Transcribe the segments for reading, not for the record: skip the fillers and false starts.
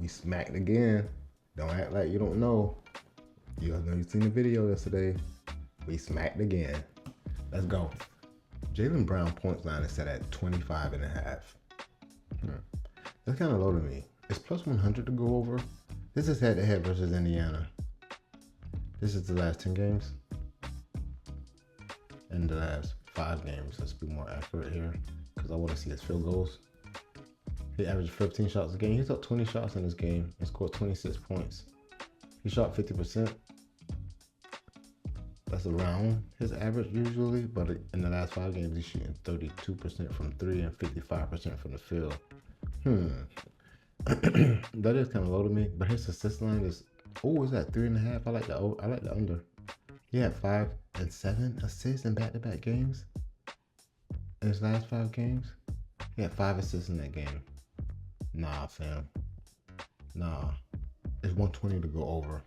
We smacked again. Don't act like you don't know. You know you've seen the video yesterday. We smacked again. Let's go. Jaylen Brown points line is set at 25.5. That's kind of low to me. It's plus 100 to go over. This is head-to-head versus Indiana. This is the last 10 games. And the last 5 games. Let's be more accurate here because I want to see his field goals. He averaged 15 shots a game. He took 20 shots in this game and scored 26 points. He shot 50%. That's around his average usually, but in the last 5 games, he's shooting 32% from 3 and 55% from the field. That is kind of low to me, but his assist line is, is that 3.5? I like the under. He had 5 and 7 assists in back-to-back games. In his last 5 games, he had 5 assists in that game. Nah, fam. Nah. It's 120 to go over.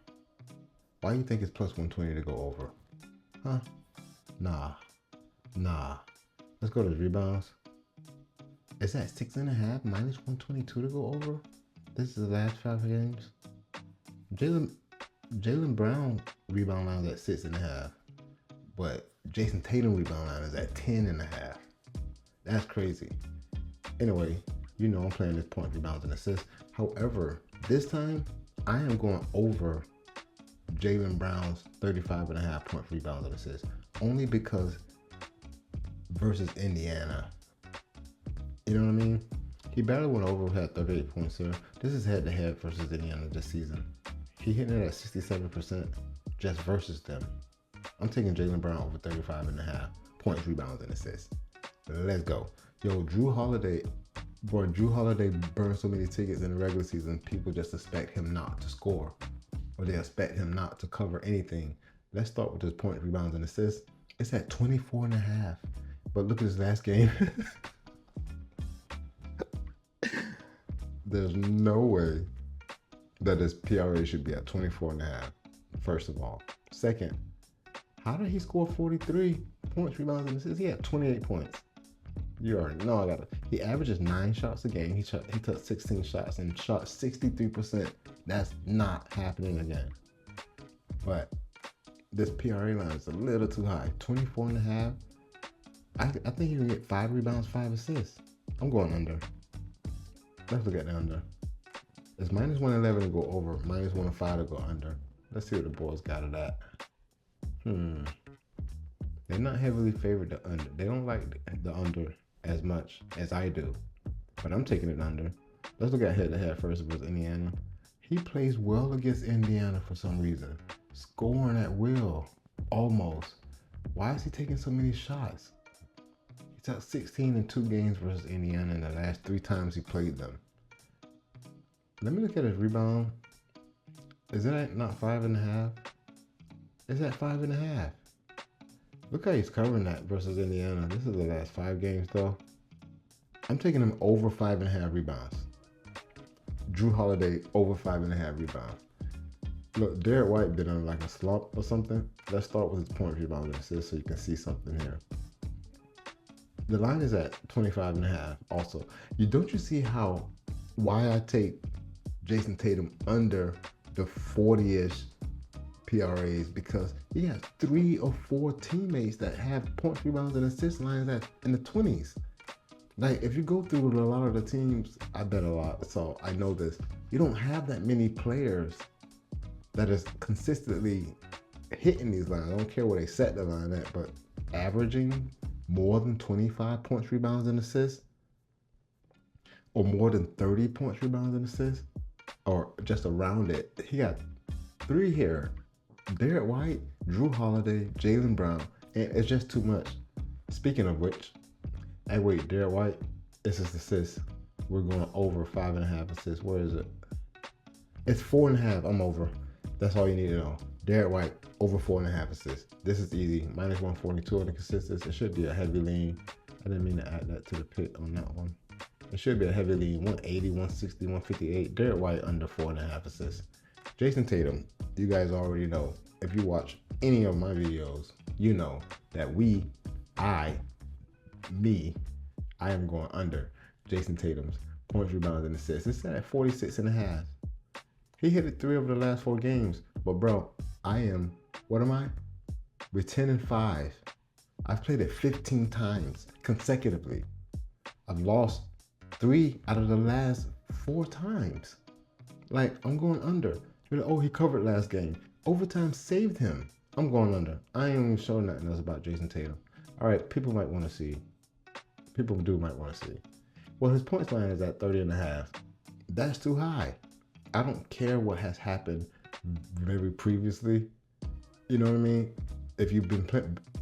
Why do you think it's plus 120 to go over? Huh? Nah. Let's go to the rebounds. Is that 6.5 minus 122 to go over? This is the last 5 games. Jaylen Brown rebound line is at 6.5, but Jason Tatum rebound line is at 10.5. That's crazy. Anyway, you know I'm playing this point, rebounds, and assists. However, this time I am going over Jaylen Brown's 35.5 point rebounds and assists, only because versus Indiana. You know what I mean? He barely went over, had 38 points here. This is head-to-head versus Indiana this season. He hitting it at 67% just versus them. I'm taking Jaylen Brown over 35.5 points, rebounds, and assists. Let's go. Yo, Drew Holiday burned so many tickets in the regular season, people just expect him not to score. Or they expect him not to cover anything. Let's start with his points, rebounds, and assists. It's at 24.5. But look at his last game. There's no way that his PRA should be at 24.5, first of all. Second, how did he score 43 points, rebounds, and assists? He had 28 points. You already know he averages 9 shots a game. He took 16 shots and shot 63%. That's not happening again. But this PRA line is a little too high. 24.5. I think he can get 5 rebounds, 5 assists. I'm going under. Let's look at the under. It's minus 111 to go over, minus 105 to go under. Let's see what the boys got of that. They're not heavily favored the under. They don't like the under as much as I do. But I'm taking it under. Let's look at head-to-head first versus Indiana. He plays well against Indiana for some reason. Scoring at will. Almost. Why is he taking so many shots? He took 16 in 2 games versus Indiana in the last 3 times he played them. Let me look at his rebound. Is it not 5.5? It's at 5.5. Look how he's covering that versus Indiana. This is the last 5 games though. I'm taking him over 5.5 rebounds. Drew Holiday over 5.5 rebounds. Look, Derrick White been on like a slump or something. Let's start with his point, rebound, and assist so you can see something here. The line is at 25.5 also. Don't you see why I take Jason Tatum under the 40-ish PRAs? Because he has 3 or 4 teammates that have points, rebounds, and assist lines in the 20s. Like, if you go through a lot of the teams, I bet a lot, so I know this. You don't have that many players that is consistently hitting these lines. I don't care where they set the line at, but averaging more than 25 points, rebounds, and assists, or more than 30 points, rebounds, and assists, or just around it. He got 3 here. Derrick White, Drew Holiday, Jaylen Brown, and it's just too much. Speaking of which, hey, wait, Derrick White, this is assists. We're going over 5.5 assists. Where is it? It's 4.5. I'm over. That's all you need to know. Derrick White, over 4.5 assists. This is easy. Minus 142 on the consistency. It should be a heavy lean. I didn't mean to add that to the pit on that one. It should be a heavy lean. 180, 160, 158. Derrick White under 4.5 assists. Jason Tatum, you guys already know. If you watch any of my videos, you know that I am going under Jason Tatum's points, rebounds, and assists. It's at 46.5. He hit it 3 over the last 4 games. But bro, what am I? We're 10-5. I've played it 15 times consecutively. I've lost 3 out of the last 4 times. Like, I'm going under. You're like, oh, he covered last game. Overtime saved him. I'm going under. I ain't even showing nothing else about Jason Tatum. All right, people might want to see. People might want to see. Well, his points line is at 30.5. That's too high. I don't care what has happened maybe previously. You know what I mean? If you've been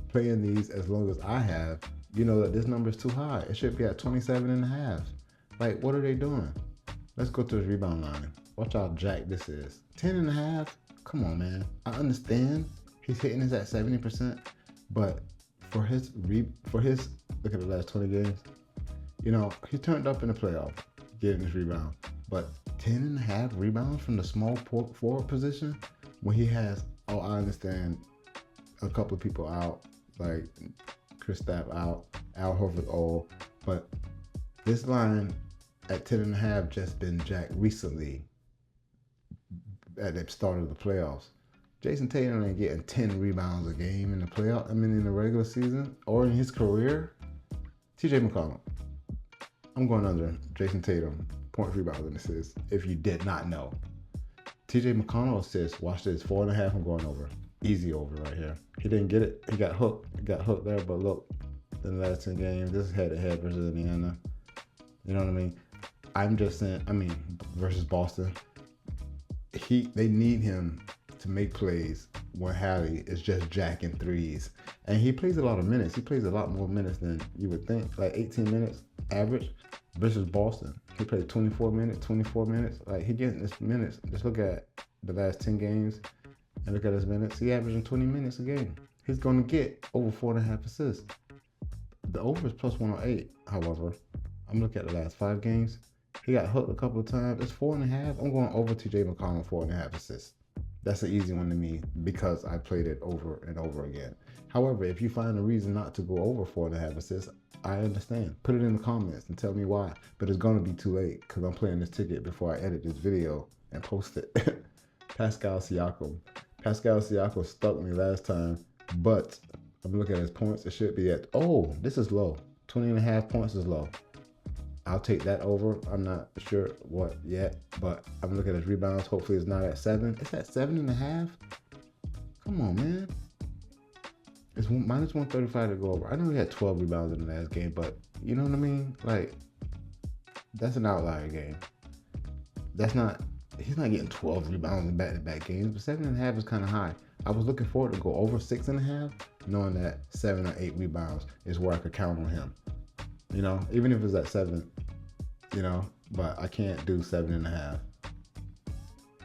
playing these as long as I have, you know that this number is too high. It should be at 27.5. Like, what are they doing? Let's go to his rebound line. Watch how jacked this is. 10.5. Come on, man. I understand he's hitting this at 70%, but for his look at the last 20 games. You know, he turned up in the playoff, getting his rebound. But 10.5 rebounds from the small forward position when he has, I understand, a couple of people out, like Kristaps out, Al Horford old, but this line at 10.5 just been jacked recently at the start of the playoffs. Jason Tatum ain't getting 10 rebounds a game in the playoff. In the regular season or in his career. TJ McConnell. I'm going under Jason Tatum. Points, rebounds, and assists. If you did not know. TJ McConnell assists. Watch this. 4.5. I'm going over. Easy over right here. He didn't get it. He got hooked. There. But look, in the last 10 games, this is head-to-head versus Indiana. You know what I mean? I'm just saying. Versus Boston. They need him to make plays when Hallie is just jacking threes. And he plays a lot of minutes. He plays a lot more minutes than you would think. Like 18 minutes average versus Boston. He played 24 minutes. Like, he getting his minutes. Just look at the last 10 games and look at his minutes. He averaging 20 minutes a game. He's going to get over 4.5 assists. The over is plus 108, however. I'm looking at the last 5 games. He got hooked a couple of times. It's 4.5. I'm going over TJ McConnell, 4.5 assists. That's an easy one to me because I played it over and over again. However, if you find a reason not to go over 4.5 assists, I understand. Put it in the comments and tell me why. But it's going to be too late because I'm playing this ticket before I edit this video and post it. Pascal Siakam. Pascal Siakam stuck me last time, but I'm looking at his points. It should be at, this is low. 20.5 points is low. I'll take that over. I'm not sure what yet, but I'm looking at his rebounds. Hopefully it's not at 7. It's at 7.5. Come on, man. It's minus 135 to go over. I know he had 12 rebounds in the last game, but you know what I mean? Like, that's an outlier game. He's not getting 12 rebounds in back-to-back games, but 7.5 is kind of high. I was looking forward to go over 6.5, knowing that 7 or 8 rebounds is where I could count on him. You know, even if it's at 7, you know, but I can't do 7.5.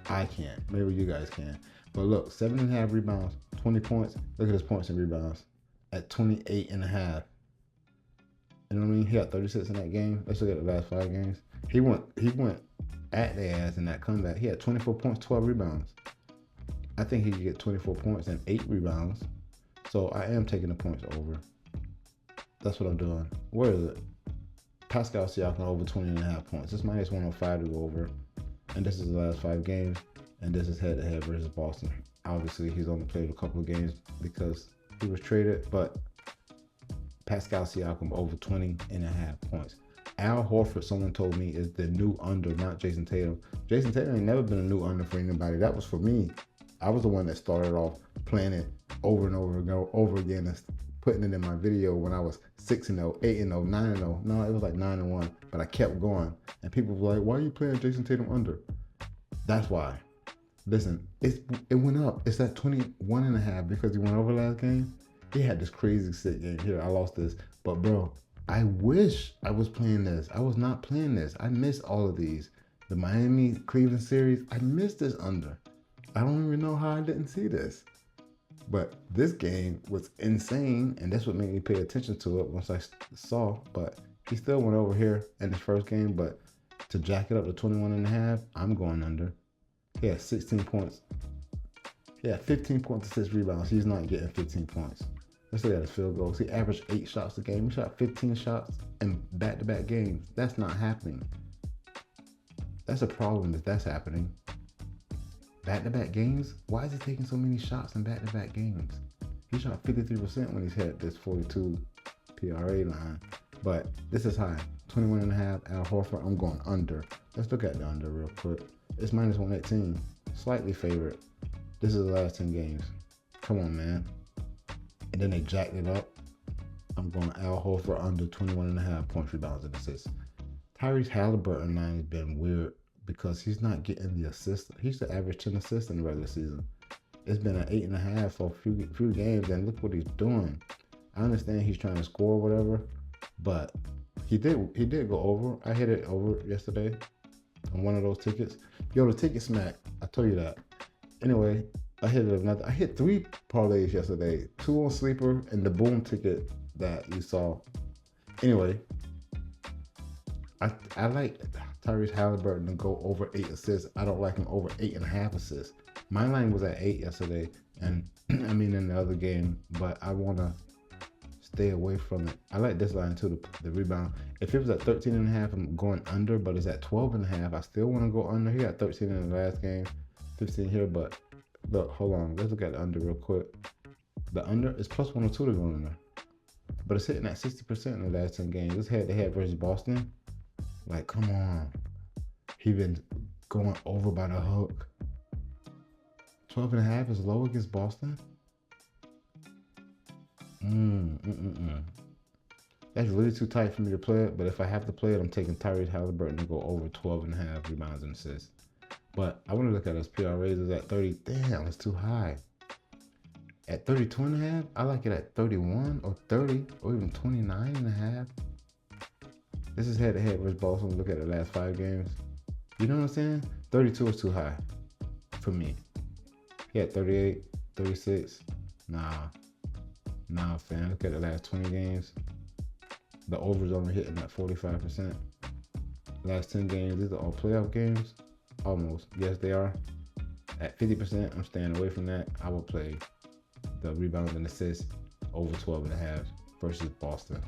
I can't. Maybe you guys can. But look, 7.5 rebounds, 20 points. Look at his points and rebounds at 28.5. You know what I mean? He got 36 in that game. Let's look at the last 5 games. He went at their ass in that comeback. He had 24 points, 12 rebounds. I think he could get 24 points and 8 rebounds. So I am taking the points over. That's what I'm doing. Where is it? Pascal Siakam over 20.5 points. It's minus 105 to go over. And this is the last 5 games. And this is head-to-head versus Boston. Obviously, he's only played a couple of games because he was traded. But Pascal Siakam over 20.5 points. Al Horford, someone told me, is the new under, not Jason Tatum. Jason Tatum ain't never been a new under for anybody. That was for me. I was the one that started off playing it over and over again and putting it in my video when I was 6-0, 8-0, 9-0. No, it was like 9-1, but I kept going. And people were like, why are you playing Jason Tatum under? That's why. Listen, it went up. It's at 21.5 because he went over last game. He had this crazy sick game. Here, I lost this. But bro, I wish I was playing this. I was not playing this. I missed all of these. The Miami-Cleveland series, I missed this under. I don't even know how I didn't see this. But this game was insane, and that's what made me pay attention to it once I saw. But he still went over here in his first game, but to jack it up to 21.5, I'm going under. He had 16 points. He had 15 points, 6 rebounds. He's not getting 15 points. Let's look at his field goals. He averaged 8 shots a game. He shot 15 shots in back-to-back games. That's not happening. That's a problem if that's happening. back-to-back games? Why is he taking so many shots in back-to-back games? He shot 53% when he's hit this 42 PRA line. But this is high. 21.5 Al Horford. I'm going under. Let's look at the under real quick. It's minus 118. Slightly favorite. This is the last 10 games. Come on, man. And then they jacked it up. I'm going Al Horford under 21.5 points, rebounds, and assists. Tyrese Haliburton line has been weird because he's not getting the assists. He used to average 10 assists in the regular season. It's been an 8.5 for a few games, and look what he's doing. I understand he's trying to score or whatever, but he did go over. I hit it over yesterday on one of those tickets. Yo, the ticket smack. I told you that. Anyway, I hit 3 parlays yesterday. 2 on sleeper and the boom ticket that you saw. Anyway, I like Tyrese Haliburton to go over 8 assists. I don't like him over 8.5 assists. My line was at 8 yesterday, and I mean in the other game, but I want to stay away from it. I like this line too, the rebound. If it was at 13.5, I'm going under, but it's at 12.5. I still want to go under. He got 13 in the last game, 15 here, but look, hold on. Let's look at the under real quick. The under is plus 102 to go under, but it's hitting at 60% in the last 10 games. This head-to-head versus Boston. Like, come on. He been going over by the hook. 12.5 is low against Boston? That's really too tight for me to play it, but if I have to play it, I'm taking Tyrese Haliburton to go over 12.5 rebounds and assists. But I want to look at his PRAs is at 30. Damn, it's too high. At 32.5, I like it at 31 or 30 or even 29.5. This is head-to-head versus Boston. Look at the last 5 games. You know what I'm saying? 32 is too high for me. He had 38, 36. Nah, fam. Look at the last 20 games. The overs only hitting at 45%. Last 10 games, these are all playoff games. Almost. Yes, they are. At 50%, I'm staying away from that. I will play the rebounds and assists over 12.5 versus Boston.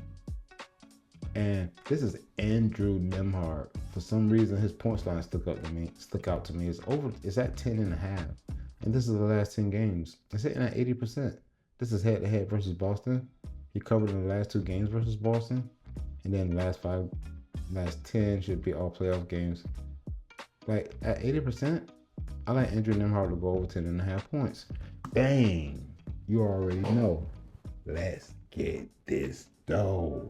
And this is Andrew Nembhard. For some reason, his points line stuck out to me. It's at 10.5. And this is the last 10 games. It's hitting at 80%. This is head-to-head versus Boston. He covered in the last 2 games versus Boston. And then the last 10 should be all playoff games. Like, at 80%, I like Andrew Nembhard to go over 10.5 points. Bang! You already know. Let's get this dough.